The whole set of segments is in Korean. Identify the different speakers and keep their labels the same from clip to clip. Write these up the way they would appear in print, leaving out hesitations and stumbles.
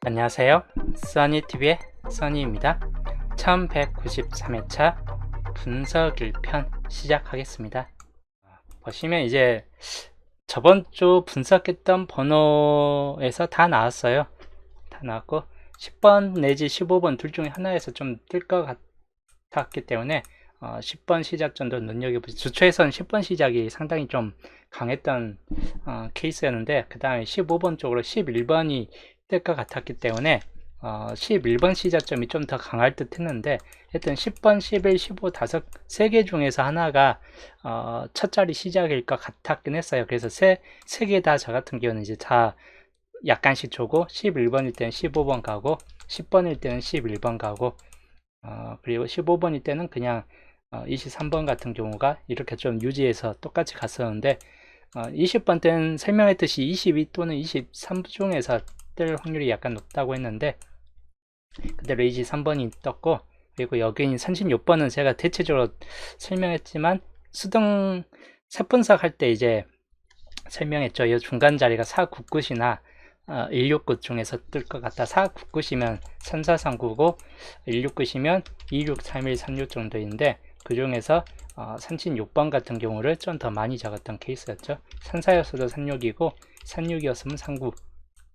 Speaker 1: 안녕하세요. 써니TV의 써니입니다. 1193회차 분석 1편 시작하겠습니다. 보시면 이제 저번 주 분석했던 번호에서 다 나왔어요. 다 나왔고 10번 내지 15번 둘 중에 하나에서 좀 뜰 것 같았기 때문에 10번 시작전도 눈여겨보시죠. 주초에서는 10번 시작이 상당히 좀 강했던 케이스였는데 그 다음에 15번 쪽으로 11번이 뜰 것 같았기 때문에 11번 시작점이 좀 더 강할 듯 했는데 하여튼 10번, 11, 15, 3개 중에서 하나가 첫 자리 시작일 것 같았긴 했어요. 그래서 세 개 다 저 같은 경우는 이제 다 약간씩 조고 11번일 때는 15번 가고 10번일 때는 11번 가고 그리고 15번일 때는 그냥 23번 같은 경우가 이렇게 좀 유지해서 똑같이 갔었는데 20번 때는 설명했듯이 22 또는 23 중에서 뜰 확률이 약간 높다고 했는데 그대로 23번이 떴고, 그리고 여기는 36번은 제가 대체적으로 설명했지만 수동 세분석 할 때 이제 설명했죠. 이 중간 자리가 499이나 169 중에서 뜰 것 같다. 499이면 3439고 169이면 2631 36 정도인데 그 중에서 36번 같은 경우를 좀 더 많이 적었던 케이스였죠. 34였어도 36이고 36이었으면 39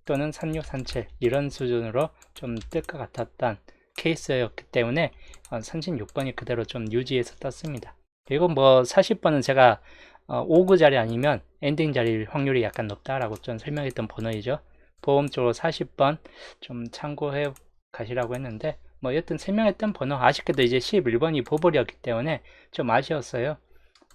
Speaker 1: 또는 36, 37 이런 수준으로 좀 뜰 것 같았던 케이스였기 때문에 36번이 그대로 좀 유지해서 떴습니다. 그리고 뭐 40번은 제가 5구 자리 아니면 엔딩 자리 확률이 약간 높다라고 좀 설명했던 번호이죠. 보험 쪽으로 40번 좀 참고해 가시라고 했는데 뭐 여튼 설명했던 번호 아쉽게도 이제 11번이 보벌이었기 때문에 좀 아쉬웠어요.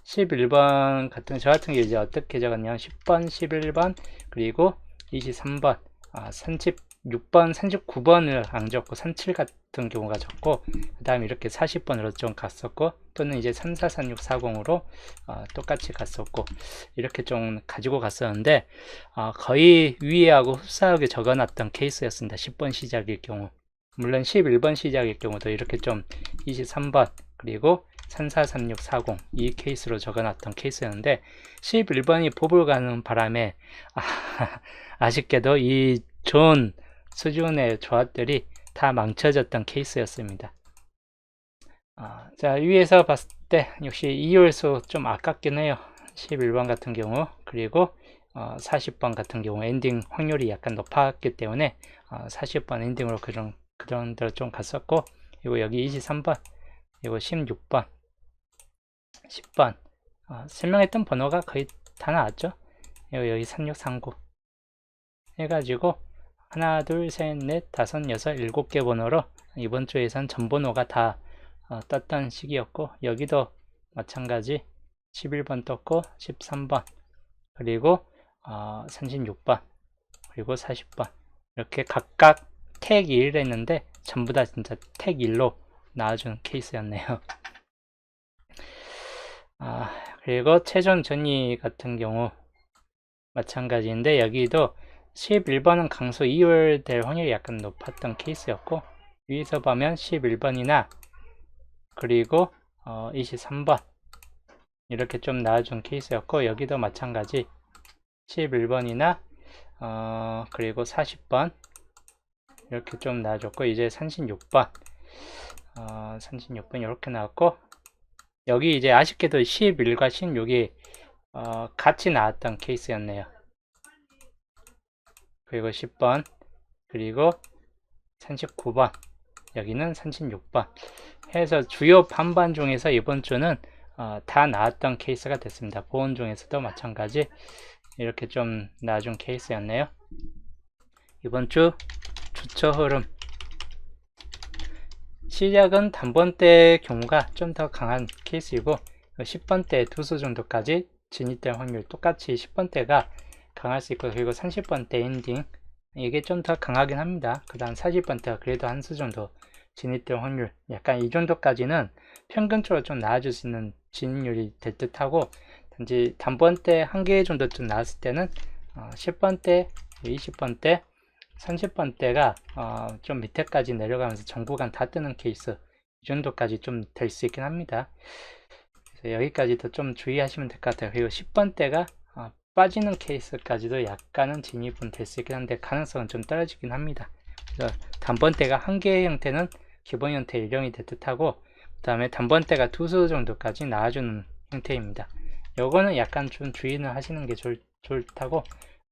Speaker 1: 11번 같은 저 같은 게 이제 어떻게 적었냐면 10번, 11번 그리고 23번, 36번, 39번을 안 적고 37 같은 경우가 적고 그 다음에 이렇게 40번으로 좀 갔었고 또는 이제 34, 36, 40으로 똑같이 갔었고 이렇게 좀 가지고 갔었는데 거의 위에하고 흡사하게 적어놨던 케이스였습니다. 10번 시작일 경우 물론 11번 시작일 경우도 이렇게 좀 23번 그리고 34, 36, 40 이 케이스로 적어놨던 케이스였는데 11번이 보불 가는 바람에 아쉽게도 이 좋은 수준의 조합들이 다 망쳐졌던 케이스였습니다. 자 위에서 봤을 때 역시 2홀수 좀 아깝긴 해요. 11번 같은 경우 그리고 40번 같은 경우 엔딩 확률이 약간 높았기 때문에 40번 엔딩으로 그런 대로 좀 갔었고 그리고 여기 23번 그리고 16번 10번 설명했던 번호가 거의 다 나왔죠. 여기 3639 해가지고 하나 둘셋넷 다섯 여섯 7개 번호로 이번 주에선 전 번호가 다 떴던 시기였고 여기도 마찬가지 11번 떴고 13번 그리고 36번 그리고 40번 이렇게 각각 택 1을 했는데 전부 다 진짜 택 1로 나와준 케이스였네요. 그리고 최종 전위 같은 경우 마찬가지인데 여기도 11번은 강수 2월 될 확률이 약간 높았던 케이스였고 위에서 보면 11번이나 그리고 23번 이렇게 좀 나와준 케이스였고 여기도 마찬가지 11번이나 그리고 40번 이렇게 좀 나와줬고 이제 36번 36번 이렇게 나왔고 여기 이제 아쉽게도 11과 16이 같이 나왔던 케이스였네요. 그리고 10번 그리고 39번 여기는 36번 해서 주요 반반 중에서 이번 주는 다 나왔던 케이스가 됐습니다. 보험 중에서도 마찬가지 이렇게 좀 나와준 케이스였네요. 이번 주 주초 흐름 시작은 단번대 경우가 좀 더 강한 케이스이고 10번대 두수 정도까지 진입될 확률 똑같이 10번대가 강할 수 있고 그리고 30번대 엔딩 이게 좀 더 강하긴 합니다. 그 다음 40번대가 그래도 한 수 정도 진입될 확률 약간 이 정도까지는 평균적으로 좀 나와줄 수 있는 진입률이 될 듯하고 단지 단번대 한 개 정도쯤 나왔을 때는 10번대, 20번대 30번대가 좀 밑에까지 내려가면서 전구간 다 뜨는 케이스 이 정도까지 좀 될 수 있긴 합니다. 그래서 여기까지도 좀 주의하시면 될 것 같아요. 그리고 10번대가 빠지는 케이스까지도 약간은 진입은 될 수 있긴 한데 가능성은 좀 떨어지긴 합니다. 그래서 단번대가 한 개의 형태는 기본 형태 일령이 될 듯하고, 그 다음에 단번대가 2수 정도까지 나와주는 형태입니다. 요거는 약간 좀 주의는 하시는 게 좋다고,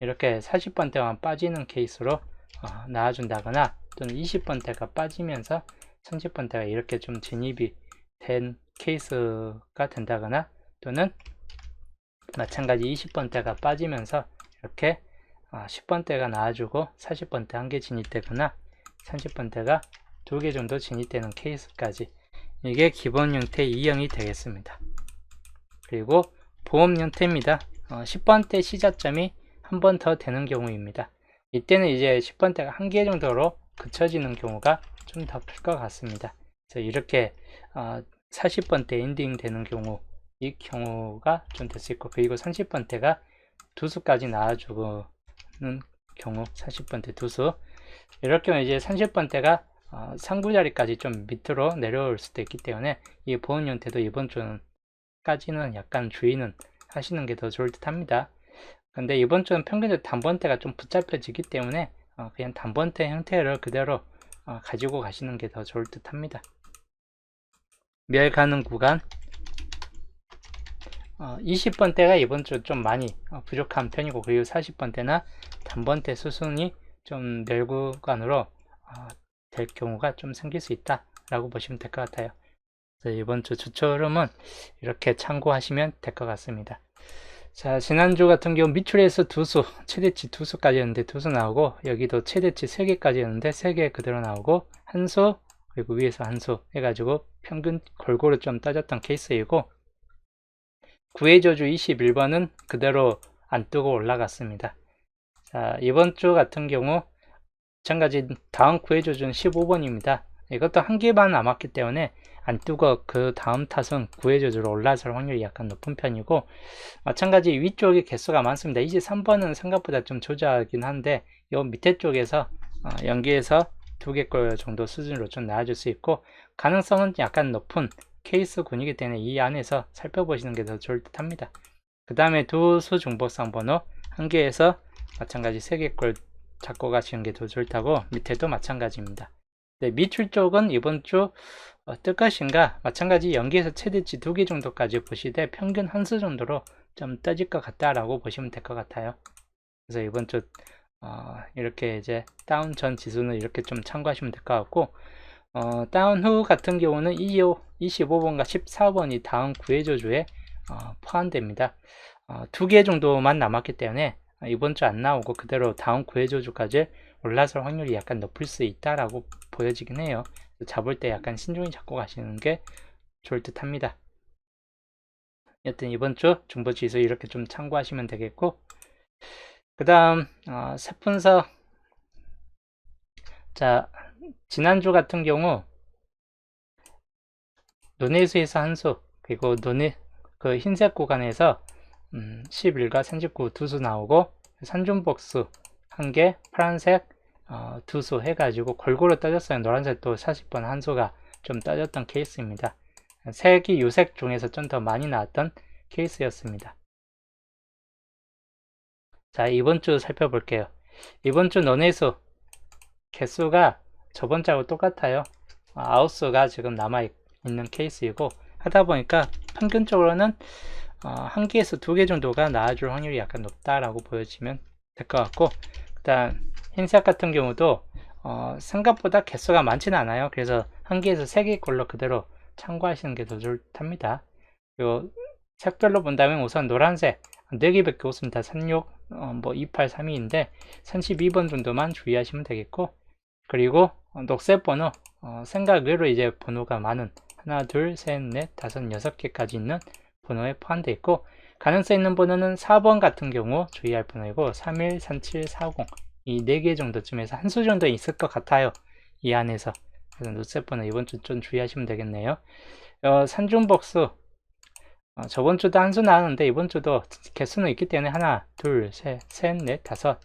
Speaker 1: 이렇게 40번대만 빠지는 케이스로 나와준다거나, 또는 20번대가 빠지면서 30번대가 이렇게 좀 진입이 된 케이스가 된다거나, 또는 마찬가지 20번대가 빠지면서 이렇게 10번대가 나와주고 40번대 한 개 진입되거나 30번대가 2개 정도 진입되는 케이스까지, 이게 기본 형태 2형이 되겠습니다. 그리고 보험 형태입니다. 10번대 시작점이 한 번 더 되는 경우입니다. 이때는 이제 10번대가 한 개 정도로 그쳐지는 경우가 좀 더 클 것 같습니다. 그래서 이렇게 40번대 엔딩 되는 경우, 이 경우가 좀 될 수 있고, 그리고 30번대가 2수까지 나와주는 경우, 40번대 2수, 이렇게 이제 30번대가 상부자리까지 좀 밑으로 내려올 수도 있기 때문에 이 보험 형태도 이번 주까지는 약간 주의는 하시는 게 더 좋을 듯 합니다. 근데 이번 주는 평균적으로 단번대가 좀 붙잡혀지기 때문에 그냥 단번대 형태를 그대로 가지고 가시는 게 더 좋을 듯 합니다. 멸 가는 구간, 20번대가 이번 주 좀 많이 부족한 편이고, 그리고 40번대나 단번대 수순이 좀 멸 구간으로 될 경우가 좀 생길 수 있다 라고 보시면 될 것 같아요. 그래서 이번 주 주초 흐름은 이렇게 참고하시면 될 것 같습니다. 자, 지난주 같은 경우 밑줄에서 2수, 최대치 2수까지였는데 2수 나오고, 여기도 최대치 3개까지였는데 3개 그대로 나오고, 1수, 그리고 위에서 1수 해가지고 평균 골고루 좀 따졌던 케이스이고, 구해저주 21번은 그대로 안 뜨고 올라갔습니다. 자, 이번 주 같은 경우 마찬가지 다음 구해저주는 15번입니다. 이것도 한 개만 남았기 때문에 안 뜨고 그 다음 탓은 구해저주로 올라설 확률이 약간 높은 편이고, 마찬가지 위쪽에 개수가 많습니다. 23번은 생각보다 좀 조저하긴 한데, 이 밑에 쪽에서 연기해서 2개꼴 정도 수준으로 좀 나와줄 수 있고, 가능성은 약간 높은 케이스군이기 때문에 이 안에서 살펴보시는 게 더 좋을 듯 합니다. 그 다음에 2수 중복상 번호 1개에서 마찬가지 3개꼴 잡고 가시는 게 더 좋다고, 밑에도 마찬가지입니다. 네, 밑줄 쪽은 이번 주 뜰 것인가, 마찬가지 연기에서 최대치 2개 정도까지 보시되 평균 1수 정도로 좀 떠질 것 같다라고 보시면 될 것 같아요. 그래서 이번 주 이렇게 이제 다운 전 지수는 이렇게 좀 참고하시면 될 것 같고, 다운 후 같은 경우는 25번과 14번이 다음 구해저주에 포함됩니다. 2개 정도만 남았기 때문에 이번 주 안 나오고 그대로 다음 구해저주까지 올라설 확률이 약간 높을 수 있다라고 보여지긴 해요. 잡을 때 약간 신중히 잡고 가시는 게 좋을 듯 합니다. 여튼 이번 주 중보지수 이렇게 좀 참고하시면 되겠고, 그 다음 세분석. 자, 지난주 같은 경우 논해수에서 한수, 그리고 그 흰색 구간에서 11과 39 2수 나오고, 산중복수 1개, 파란색 2수 해가지고 골고루 따졌어요. 노란색도 40번 한 수가 좀 따졌던 케이스입니다. 색이 요색 중에서 좀 더 많이 나왔던 케이스였습니다. 자, 이번 주 살펴볼게요. 이번 주 논해수 개수가 저번 주하고 똑같아요. 9수가 지금 남아있는 케이스이고, 하다 보니까 평균적으로는 1개에서 2개 정도가 나와줄 확률이 약간 높다라고 보여지면 될 것 같고, 일단 흰색 같은 경우도 생각보다 개수가 많지는 않아요. 그래서 1개에서 3개 꼴로 그대로 참고하시는 게 더 좋답니다. 그리고 색별로 본다면 우선 노란색 4개밖에 없습니다. 36, 28, 32인데 32번 정도만 주의하시면 되겠고, 그리고 녹색 번호 생각 외로 이제 번호가 많은 하나, 둘, 셋, 넷, 다섯, 6개까지 있는 번호에 포함되어 있고, 가능성 있는 번호는 4번 같은 경우 주의할 번호이고, 31, 37, 40 이 4개 정도쯤에서 한 수 정도 있을 것 같아요, 이 안에서. 그래서 녹색 번호 이번 주 좀 주의하시면 되겠네요. 산중복수 저번 주도 한 수 나왔는데 이번 주도 개수는 있기 때문에 하나, 둘, 셋, 넷, 다섯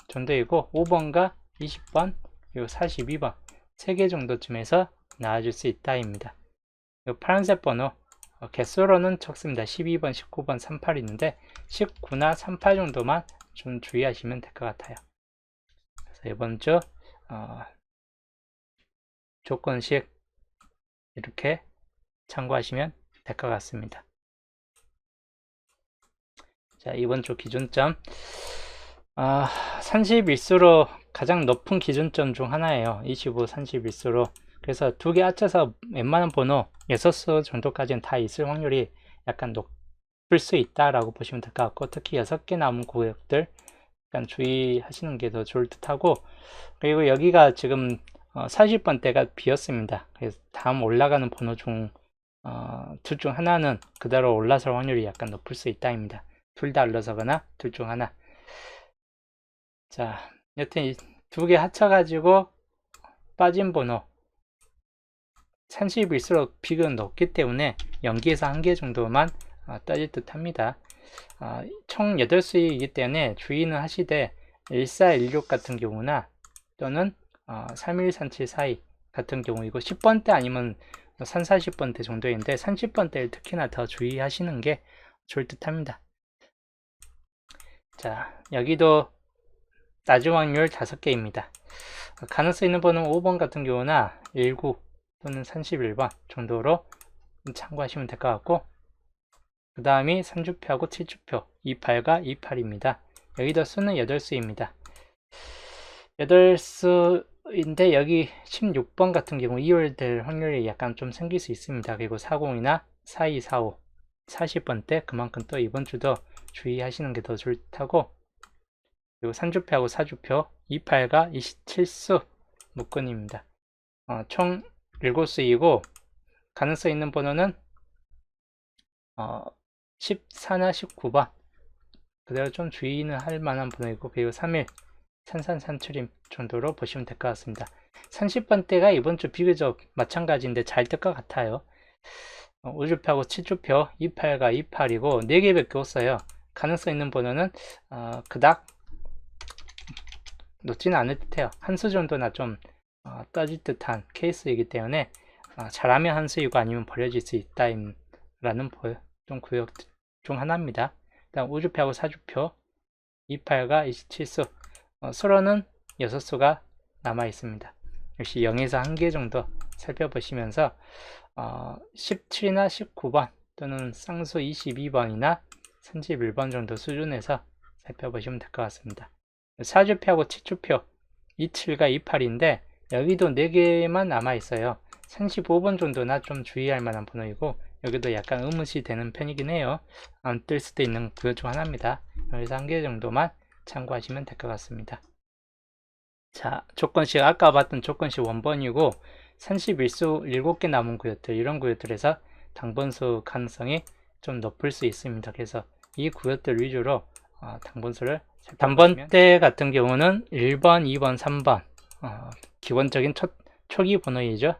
Speaker 1: 정도이고, 5번과 20번 그리고 42번 3개 정도쯤에서 나와줄 수 있다입니다. 파란색 번호 개수로는 적습니다. 12번, 19번, 38 있는데 19나 38 정도만 좀 주의하시면 될 것 같아요. 그래서 이번 주 조건식 이렇게 참고하시면 될 것 같습니다. 자, 이번 주 기준점. 30일수로 가장 높은 기준점 중 하나예요. 25, 30일수로. 그래서 두 개 합쳐서 웬만한 번호 6수 정도까지는 다 있을 확률이 약간 높을 수 있다라고 보시면 될 것 같고, 특히 6개 남은 구역들 약간 주의하시는 게 더 좋을 듯 하고, 그리고 여기가 지금 40번대가 비었습니다. 그래서 다음 올라가는 번호 중 둘 중 하나는 그대로 올라설 확률이 약간 높을 수 있다입니다. 둘 다 올라서거나 둘 중 하나. 자, 여튼 이 두 개 합쳐가지고 빠진 번호 30일수록 비교는 높기 때문에 연기에서 1개 정도만 따질 듯 합니다. 총 8수이기 때문에 주의는 하시되 1416 같은 경우나 또는 313742 같은 경우이고, 10번대 아니면 3040번대 정도인데 30번대를 특히나 더 주의하시는 게 좋을 듯 합니다. 자, 여기도 낮은 확률 5개입니다. 가능성 있는 번호는 5번 같은 경우나 19 또는 31번 정도로 참고하시면 될 것 같고, 그 다음이 3주표하고 7주표 28과 28입니다. 여기도 수는 8수입니다. 8수인데 여기 16번 같은 경우 2월 될 확률이 약간 좀 생길 수 있습니다. 그리고 40이나 42, 45, 40번대 그만큼 또 이번 주도 주의하시는 게 더 좋다고. 그리고 3주표하고 4주표 28과 27수 묶음입니다. 총 7수이고 가능성 있는 번호는 14나 19번 그대로 좀 주의는 할 만한 번호이고, 그리고 3일 산산산출임 정도로 보시면 될 것 같습니다. 30번대가 이번 주 비교적 마찬가지인데 잘 뜰 것 같아요. 5주표하고 7주표 28과 28이고 4개밖에 없어요. 가능성 있는 번호는 그닥 높지는 않을 듯해요. 한 수 정도나 좀 떠질 듯한 케이스이기 때문에 잘하면 한 수이고 아니면 버려질 수 있다라는 좀 구역 중 하나입니다. 일단 5주표하고 4주표 28과 27수 수로는 6수가 남아 있습니다. 역시 0에서 1개 정도 살펴보시면서 17이나 19번 또는 쌍수 22번이나 31번 정도 수준에서 살펴보시면 될 것 같습니다. 4주표하고 7주표 27과 28인데 여기도 4개만 남아 있어요. 35번 정도나 좀 주의할 만한 번호이고, 여기도 약간 의무시 되는 편이긴 해요. 안 뜰 수도 있는 구역 중 하나입니다. 여기서 1개 정도만 참고하시면 될 것 같습니다. 자, 조건식 아까 봤던 조건식 원본이고 31수 7개 남은 구역들, 이런 구역들에서 당번수 가능성이 좀 높을 수 있습니다. 그래서 이 구역들 위주로 당번수를 단번대 같은 경우는 1번, 2번, 3번 기본적인 초기 번호이죠.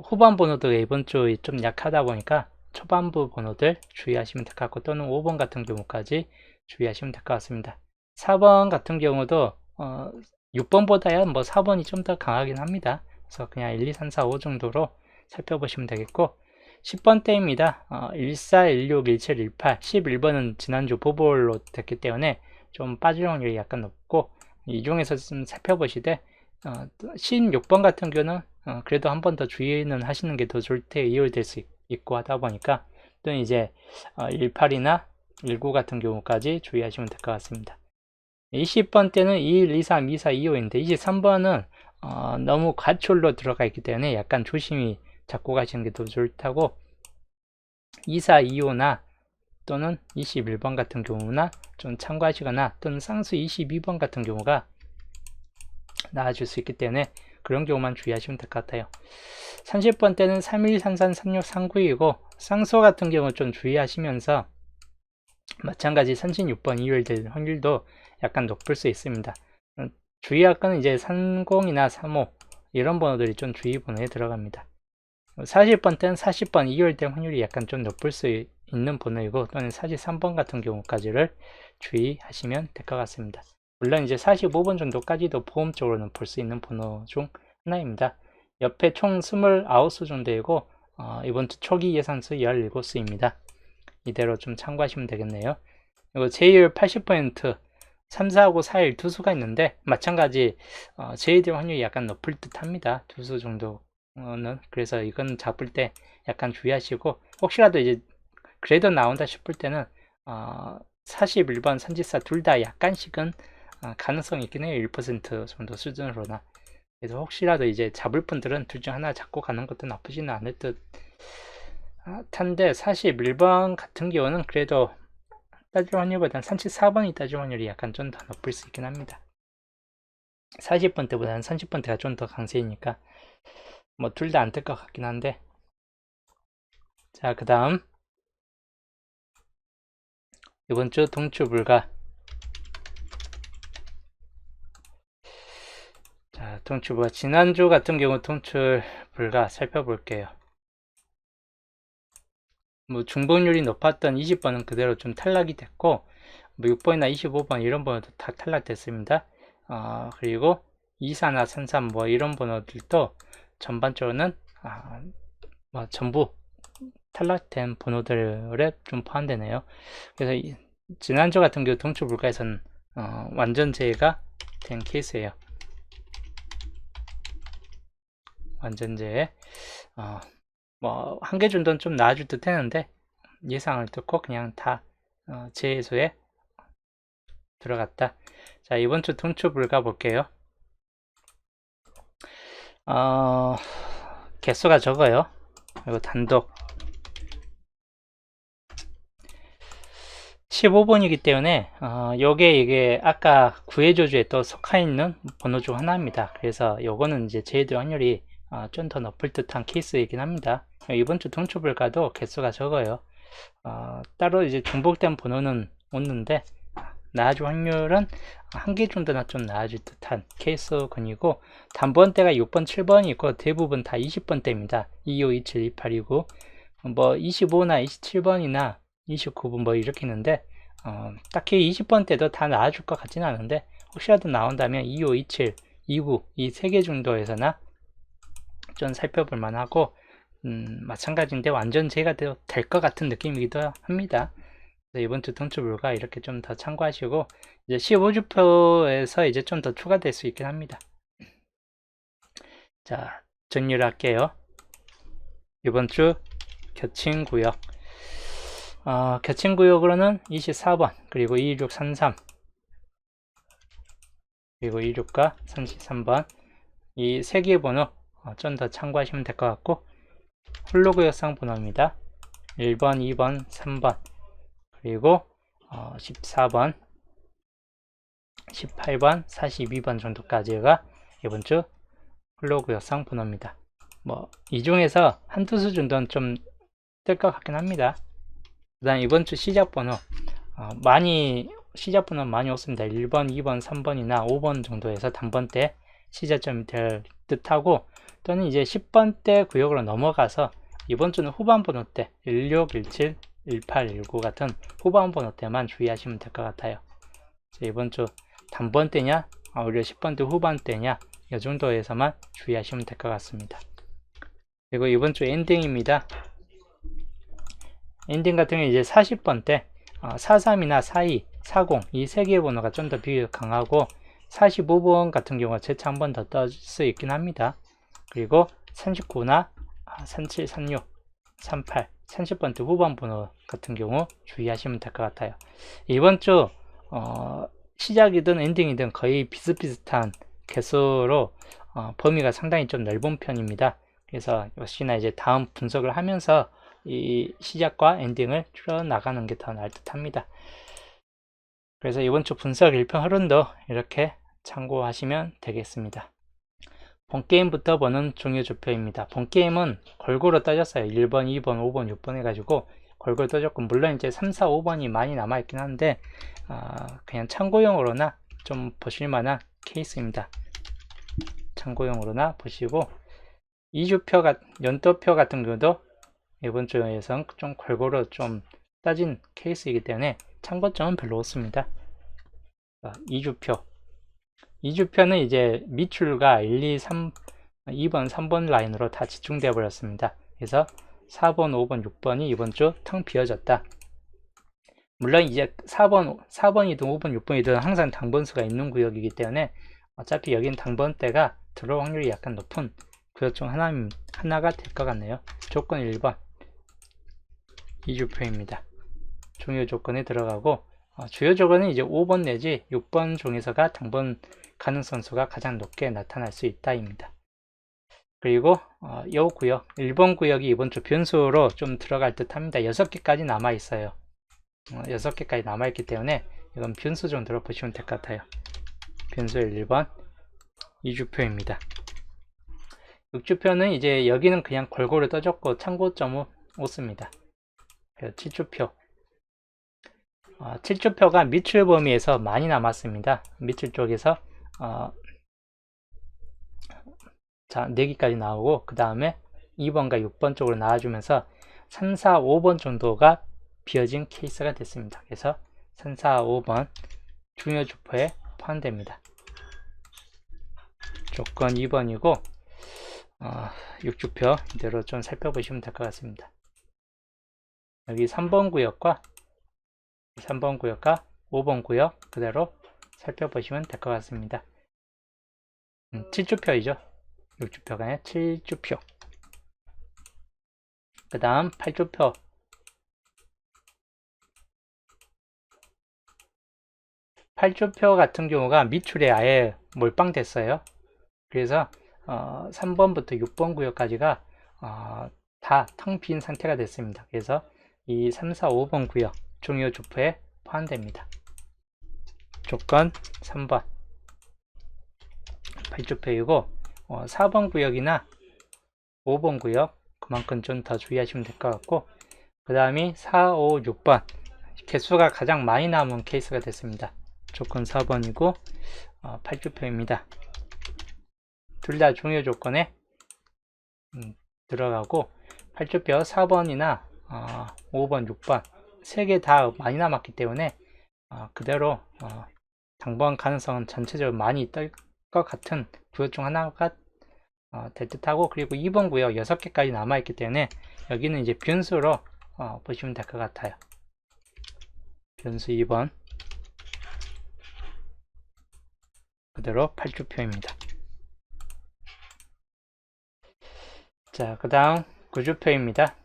Speaker 1: 후반 번호도 이번 주 좀 약하다 보니까 초반부 번호들 주의하시면 될 것 같고, 또는 5번 같은 경우까지 주의하시면 될 것 같습니다. 4번 같은 경우도 6번보다야 뭐 4번이 좀 더 강하긴 합니다. 그래서 그냥 1, 2, 3, 4, 5 정도로 살펴보시면 되겠고, 10번대입니다. 14, 16, 17, 18, 11번은 지난주 보볼로 됐기 때문에 좀 빠질 확률이 약간 높고, 이 중에서 좀 살펴보시되 16번 같은 경우는 그래도 한 번 더 주의는 하시는 게 더 좋을 때 이율될 수 있고 하다 보니까, 또는 이제 18이나 19 같은 경우까지 주의하시면 될 것 같습니다. 20번 때는 21, 23, 24, 25인데 23번은 너무 과출로 들어가 있기 때문에 약간 조심히 잡고 가시는 게 더 좋다고, 24, 25나 또는 21번 같은 경우나 좀 참고하시거나, 또는 쌍수 22번 같은 경우가 나아질 수 있기 때문에 그런 경우만 주의하시면 될 것 같아요. 30번 때는 31, 33, 36, 39이고 쌍수 같은 경우 좀 주의하시면서 마찬가지 36번 이율될 확률도 약간 높을 수 있습니다. 주의할 거는 이제 30이나 35 이런 번호들이 좀 주의 번호에 들어갑니다. 40번 때는 40번 이율될 확률이 약간 좀 높을 수 있는 번호이고, 또는 43번 같은 경우까지를 주의하시면 될 것 같습니다. 물론 이제 45번 정도까지도 보험적으로는 볼 수 있는 번호 중 하나입니다. 옆에 총 29수 정도이고 이번 주 초기 예상수 17수입니다. 이대로 좀 참고하시면 되겠네요. 그리고 제이율 80%, 3, 4하고 4일 두 수가 있는데 마찬가지 제이드 확률이 약간 높을 듯 합니다. 두 수 정도는. 그래서 이건 잡을 때 약간 주의하시고, 혹시라도 이제 그래도 나온다 싶을 때는 41번 선지사 둘 다 약간씩은 가능성이 있긴 해요. 1% 정도 수준으로나. 그래서 혹시라도 이제 잡을 분들은 둘 중 하나 잡고 가는 것도 나쁘지는 않을 듯 한데, 41번 같은 경우는 그래도 따질 확률보다는 34번이 따질 확률이 약간 좀 더 높을 수 있긴 합니다. 40번 때보다는 30번 때가 좀 더 강세이니까 뭐 둘 다 안 뜰 것 같긴 한데. 자, 그 다음 이번 주 동추 불가. 자, 동추 불가. 지난주 같은 경우 동추 불가 살펴볼게요. 뭐 중복률이 높았던 20번은 그대로 좀 탈락이 됐고, 뭐 6번이나 25번 이런 번호도 다 탈락됐습니다. 그리고 24나 33 뭐 이런 번호들도 전반적으로는 뭐 전부 탈락된 번호들에 좀 포함되네요. 그래서 지난주 같은 경우 동추 불가에서는 완전 제외가 된 케이스예요. 완전 제외. 뭐 한 개 정도는 좀 나아질 듯 했는데 예상을 듣고 그냥 다 제외소에 들어갔다. 자, 이번 주 동추 불가 볼게요. 개수가 적어요. 그리고 단독 15번이기 때문에 이게 아까 구해조주에 또 속하 있는 번호 중 하나입니다. 그래서 요거는 이제 제외될 확률이 좀 더 높을 듯한 케이스이긴 합니다. 이번 주 동추 불가도 개수가 적어요. 따로 이제 중복된 번호는 없는데 나아질 확률은 한 개 정도나 좀 나아질 듯한 케이스군이고, 단번대가 6번, 7번이 있고 대부분 다 20번대입니다. 25, 27, 28이고 뭐 25나 27번이나 29번 뭐 이렇게 있는데 딱히 20번대도 다 나아줄 것 같지는 않은데, 혹시라도 나온다면 25, 27, 29 이 세 개 정도에서나 좀 살펴볼 만하고, 마찬가지인데 완전 제가 될 것 같은 느낌이기도 합니다. 이번 주 동추 불가 이렇게 좀 더 참고하시고, 이제 15주표에서 이제 좀 더 추가될 수 있긴 합니다. 자, 정리를 할게요. 이번 주 겹친구역. 겹친구역으로는 24번, 그리고 2633, 그리고 26과 33번, 이 세 개의 번호 좀 더 참고하시면 될 것 같고, 홀로구역상 번호입니다. 1번, 2번, 3번, 그리고 14번, 18번, 42번 정도까지가 이번 주 홀로구역상 번호입니다. 뭐 이 중에서 한두 수 정도는 좀 뜰 것 같긴 합니다. 그 다음 이번 주 시작 번호, 시작 번호 많이 없습니다. 1번, 2번, 3번이나 5번 정도에서 단번대 시작점이 될 듯하고, 또는 이제 10번대 구역으로 넘어가서 이번 주는 후반 번호 때 16, 17, 18, 19 같은 후반 번호 때만 주의하시면 될 것 같아요. 이번 주 단번대냐 오히려 10번대 후반대냐 이 정도에서만 주의하시면 될 것 같습니다. 그리고 이번 주 엔딩입니다. 엔딩 같은 경우는 이제 40번대 43이나 42, 40 이 세 개의 번호가 좀 더 비율 강하고, 45번 같은 경우가 재차 한 번 더 뜰 수 있긴 합니다. 그리고 39나 37, 36, 38, 30번대 후반 번호 같은 경우 주의하시면 될 것 같아요. 이번 주 시작이든 엔딩이든 거의 비슷비슷한 개수로 범위가 상당히 좀 넓은 편입니다. 그래서 역시나 이제 다음 분석을 하면서 이 시작과 엔딩을 줄여 나가는 게 더 나을 듯 합니다. 그래서 이번 주 분석 일평 흐름도 이렇게 참고하시면 되겠습니다. 본게임부터 보는 종료주표입니다. 본게임은 골고루 떠졌어요. 1번, 2번, 5번, 6번 해가지고 골고루 떠졌고, 물론 이제 3, 4, 5번이 많이 남아있긴 한데 그냥 참고용으로나 좀 보실만한 케이스입니다. 참고용으로나 보시고, 2주표, 연도표 같은 경우도 이번 주에선 좀 골고루 좀 따진 케이스이기 때문에 참고점은 별로 없습니다. 2주표는 이제 밑줄과 1, 2, 3, 2번, 3번 라인으로 다 집중되어 버렸습니다. 그래서 4번, 5번, 6번이 이번 주 텅 비어졌다. 물론 이제 4번이든 5번, 6번이든 항상 당번수가 있는 구역이기 때문에 어차피 여긴 당번대가 들어올 확률이 약간 높은 구역 중 하나가 될 것 같네요. 조건 1번 이주표입니다. 중요 조건에 들어가고 주요 조건은 이제 5번 내지 6번 중에서가 당번 가능성수가 가장 높게 나타날 수 있다입니다. 그리고 이 구역 1번 구역이 이번 주 변수로 좀 들어갈 듯 합니다. 6개까지 남아 있어요. 6개까지 남아 있기 때문에 이건 변수 정도로 보시면 될 것 같아요. 변수 1번 이주표입니다. 6주표는 이제 여기는 그냥 골고루 떠줬고 참고점은 없습니다. 7주표 7주표가 밑줄 범위에서 많이 남았습니다. 밑줄 쪽에서 자 4개까지 나오고 그 다음에 2번과 6번 쪽으로 나와주면서 3, 4, 5번 정도가 비어진 케이스가 됐습니다. 그래서 3, 4, 5번 중요 주표에 포함됩니다. 조건 2번이고 6주표 이대로 좀 살펴보시면 될 것 같습니다. 여기 3번 구역과 5번 구역 그대로 살펴보시면 될 것 같습니다. 7주표이죠. 6주표가 아니라 7주표. 그 다음 8주표. 8주표 같은 경우가 밑줄에 아예 몰빵됐어요. 그래서 3번부터 6번 구역까지가 다 텅 빈 상태가 됐습니다. 그래서 이 3, 4, 5번 구역 중요 주표에 포함됩니다. 조건 3번 8주표이고 4번 구역이나 5번 구역 그만큼 좀 더 주의하시면 될 것 같고 그 다음이 4, 5, 6번 개수가 가장 많이 남은 케이스가 됐습니다. 조건 4번이고 8주표입니다. 둘 다 중요 조건에 들어가고 8주표 4번이나 5번, 6번 3개 다 많이 남았기 때문에 그대로 당번 가능성은 전체적으로 많이 있을 것 같은 구역 중 하나가 될 듯하고 그리고 2번 구역 6개까지 남아있기 때문에 여기는 이제 변수로 보시면 될 것 같아요. 변수 2번 그대로 8주표입니다. 자, 그 다음 9주표입니다.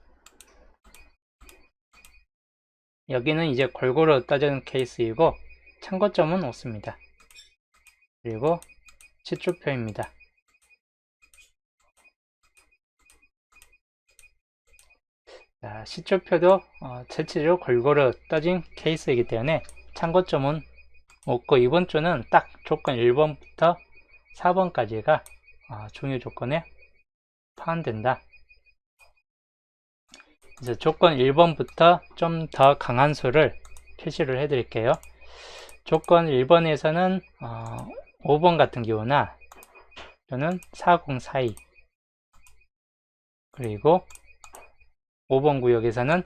Speaker 1: 여기는 이제 골고루 떠지는 케이스이고 참고점은 없습니다. 그리고 10주표입니다. 자, 10주표도 전체적으로 골고루 떠진 케이스이기 때문에 참고점은 없고 이번 주는 딱 조건 1번부터 4번까지가 중요 조건에 포함된다. 그래서 조건 1번부터 좀 더 강한 수를 표시를 해 드릴게요. 조건 1번에서는 5번 같은 경우나 또는 4042 그리고 5번 구역에서는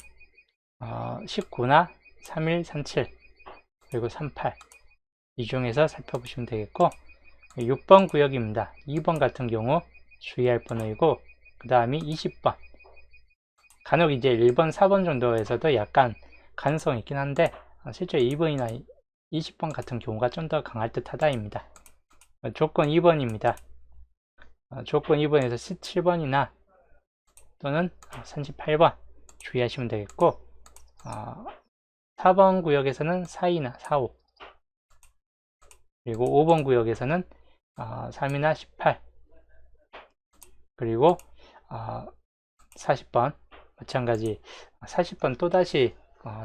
Speaker 1: 19나 3137 그리고 38 이 중에서 살펴보시면 되겠고 6번 구역입니다. 2번 같은 경우 주의할 번호이고 그 다음이 20번 간혹 이제 1번, 4번 정도에서도 약간 가능성이 있긴 한데 실제 2번이나 20번 같은 경우가 좀 더 강할 듯 하다입니다. 조건 2번입니다. 조건 2번에서 17번이나 또는 38번 주의하시면 되겠고 4번 구역에서는 42나 45 그리고 5번 구역에서는 3이나 18 그리고 40번 마찬가지 40번 또다시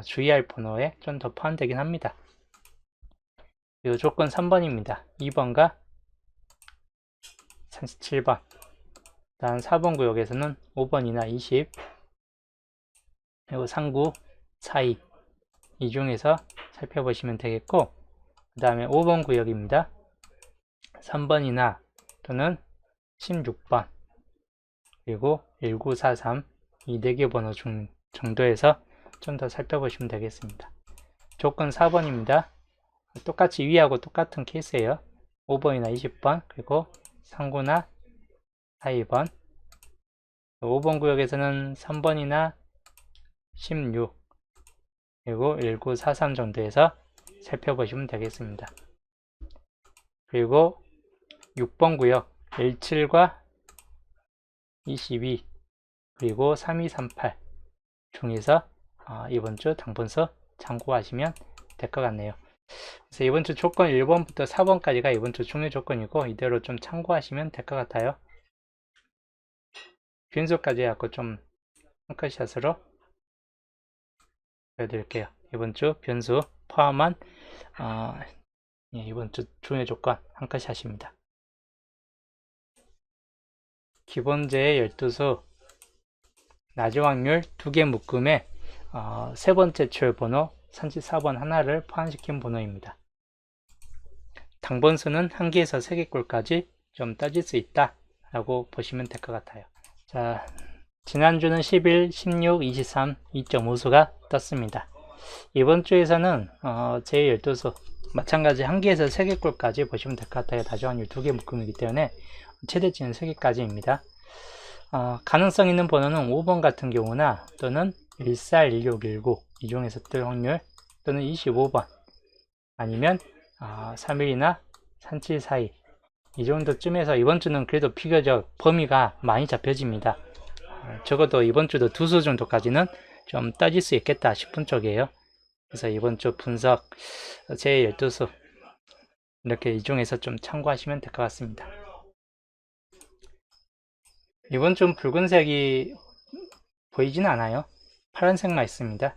Speaker 1: 주의할 번호에 좀 더 포함되긴 합니다. 그리고 조건 3번입니다. 2번과 37번 다음 4번 구역에서는 5번이나 20 그리고 39, 42 이 중에서 살펴보시면 되겠고 그 다음에 5번 구역입니다. 3번이나 또는 16번 그리고 1943 이 4개 번호 정도에서 좀 더 살펴보시면 되겠습니다. 조건 4번입니다. 똑같이 위하고 똑같은 케이스예요. 5번이나 20번 그리고 39나 42번 5번 구역에서는 3번이나 16 그리고 1943 정도에서 살펴보시면 되겠습니다. 그리고 6번 구역 17과 22 그리고 3238 중에서 이번 주 당분서 참고하시면 될 것 같네요. 그래서 이번 주 조건 1번부터 4번까지가 이번 주 중요 조건이고 이대로 좀 참고하시면 될 것 같아요. 변수까지 해갖고 좀 한컷샷으로 보여드릴게요. 이번 주 변수 포함한 이번 주 중요 조건 한컷샷입니다. 기본제의 12수 낮은 확률 2개 묶음에 세 번째 추열 번호 34번 하나를 포함시킨 번호입니다. 당번수는 1개에서 3개꼴까지 좀 따질 수 있다 라고 보시면 될 것 같아요. 자, 지난주는 11, 16, 23, 2.5수가 떴습니다. 이번 주에서는 제12수 마찬가지 1개에서 3개꼴까지 보시면 될 것 같아요. 낮은 확률 2개 묶음이기 때문에 최대치는 3개까지입니다. 가능성 있는 번호는 5번 같은 경우나 또는 14, 16, 19 이 중에서 뜰 확률 또는 25번 아니면 3일이나 37, 42 이 정도쯤에서 이번 주는 그래도 비교적 범위가 많이 잡혀집니다. 적어도 이번 주도 2수 정도까지는 좀 따질 수 있겠다 싶은 쪽이에요. 그래서 이번 주 분석 제12수 이렇게 이 중에서 좀 참고하시면 될 것 같습니다. 이번 주는 붉은색이 보이지는 않아요. 파란색만 있습니다.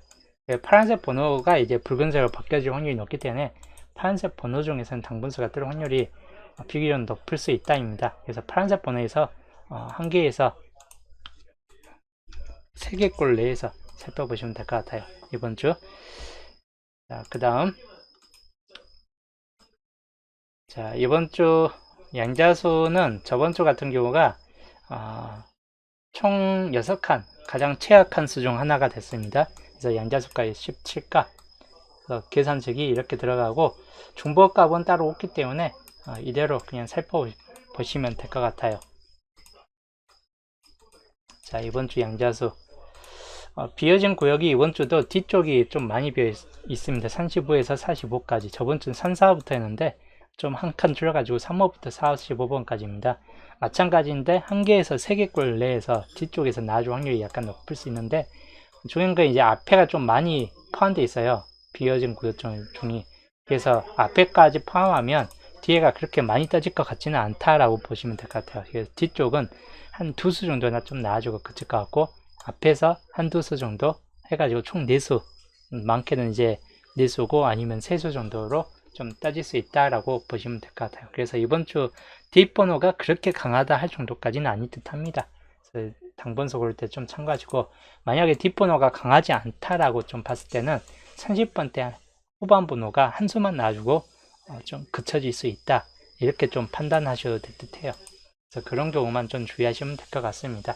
Speaker 1: 파란색 번호가 이제 붉은색으로 바뀌어질 확률이 높기 때문에 파란색 번호 중에서는 당분수가 뜰 확률이 비교적 높을 수 있다입니다. 그래서 파란색 번호에서 1개에서 3개꼴 내에서 살펴보시면 될 것 같아요. 이번 주. 자, 그 다음. 자, 이번 주 양자수는 저번 주 같은 경우가 총 6칸 가장 최악한 수 중 하나가 됐습니다. 그래서 양자수값이 17값 계산식이 이렇게 들어가고 중복값은 따로 없기 때문에 이대로 그냥 살펴보시면 될 것 같아요. 자, 이번 주 양자수 비어진 구역이 이번 주도 뒤쪽이 좀 많이 비어 있습니다. 35에서 45까지. 저번 주는 3, 4부터 했는데 좀 한 칸 줄여가지고 3호부터 45번까지입니다. 마찬가지인데 1개에서 3개꼴 내에서 뒤쪽에서 나아질 확률이 약간 높을 수 있는데 중요한 건 이제 앞에가 좀 많이 포함되어 있어요. 비어진 구역 중이. 그래서 앞에까지 포함하면 뒤에가 그렇게 많이 떠질 것 같지는 않다라고 보시면 될 것 같아요. 그래서 뒤쪽은 한 2수 정도나 좀 나아지고 그칠 것 같고 앞에서 한 2수 정도 해가지고 총 4수 많게는 이제 4수고 아니면 3수 정도로 좀 따질 수 있다라고 보시면 될 것 같아요. 그래서 이번 주 뒷번호가 그렇게 강하다 할 정도까지는 아닐 듯 합니다. 그래서 당번수 고를 때 좀 참고하시고 만약에 뒷번호가 강하지 않다라고 좀 봤을 때는 30번대 후반 번호가 한 수만 나와주고 좀 그쳐질 수 있다 이렇게 좀 판단하셔도 될 듯해요. 그래서 그런 경우만 좀 주의하시면 될 것 같습니다.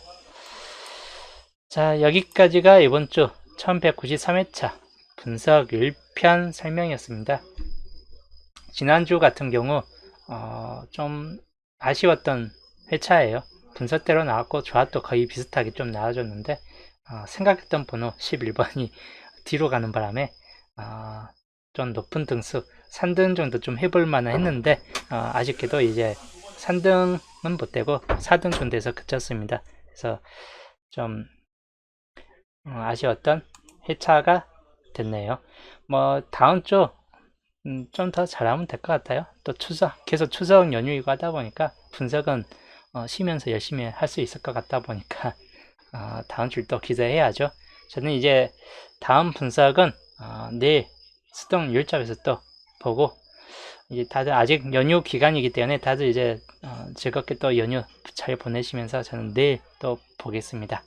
Speaker 1: 자, 여기까지가 이번 주 1193회차 분석 1편 설명이었습니다. 지난주 같은 경우 좀 아쉬웠던 회차예요. 분석대로 나왔고 조합도 거의 비슷하게 좀 나와줬는데 생각했던 번호 11번이 뒤로 가는 바람에 좀 높은 등수 3등 정도 좀 해볼 만은 했는데 아쉽게도 이제 3등은 못되고 4등 정도에서 그쳤습니다. 그래서 좀 아쉬웠던 회차가 됐네요. 뭐 다음 주 좀 더 잘하면 될 것 같아요. 또 계속 추석 연휴이고 하다 보니까 분석은 쉬면서 열심히 할 수 있을 것 같다 보니까 다음 주 또 기대해야죠. 저는 이제 다음 분석은 내일 수동 율잡에서 또 보고 이제 다들 아직 연휴 기간이기 때문에 다들 이제 즐겁게 또 연휴 잘 보내시면서 저는 내일 또 보겠습니다.